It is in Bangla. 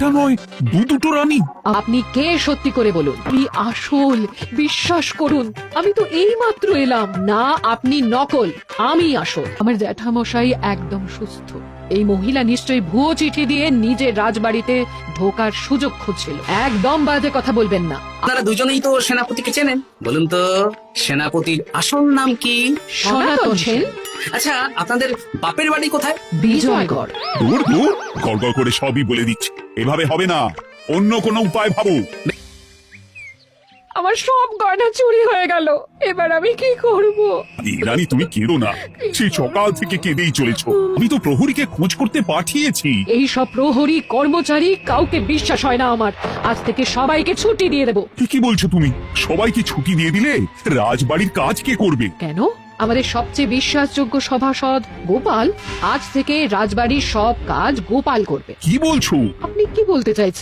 একটা নয় দুটো রানী। আপনি কে সত্যি করে বলুন, আমি আসল, বিশ্বাস করুন। আমি তো এই মাত্র এলাম। না, আপনি নকল, আমি আসল। আমার জ্যাঠামশাই একদম সুস্থ। এই মহিলা নিশ্চয়ই ভুয়ো চিঠি দিয়ে নিজের রাজবাড়িতে ঢোকার সুযোগ খুঁজছিল। একদম বাজে কথা বলবেন না। আপনারা দুজনেই তো সেনাপতিকে চেনেন, বলুন তো সেনাপতির আসল নাম কি? সনাতন সেন, আচ্ছা, আপনাদের বাপের বাড়ি কোথায়? বিজয়গড়। দূর দূর গড়গড় করে সবই বলে দিচ্ছে। এভাবে হবে না, অন্য কোনো উপায় ভাবো। আমার সব গয়না চুরি হয়ে গেল, এবার আমি কি করব? রানী তুমি কেঁদো না, সেই সকাল থেকে কেঁদেই চলেছ। আমি তো প্রহরীকে খোঁজ করতে পাঠিয়েছি। এই সব প্রহরী কর্মচারী কাউকে বিশ্বাস হয় না আমার। আজ থেকে সবাইকে ছুটি দিয়ে দেব। কি বলছো তুমি? সবাইকে ছুটি দিয়ে দিলে রাজবাড়ির কাজ কে করবে? কেন? আমাদের সবচেয়ে বিশ্বাসযোগ্য সভাসদ গোপাল আজ থেকে রাজবাড়ির সব কাজ গোপাল করবে। কি বলছো? আপনি কি বলতে চাইছেন?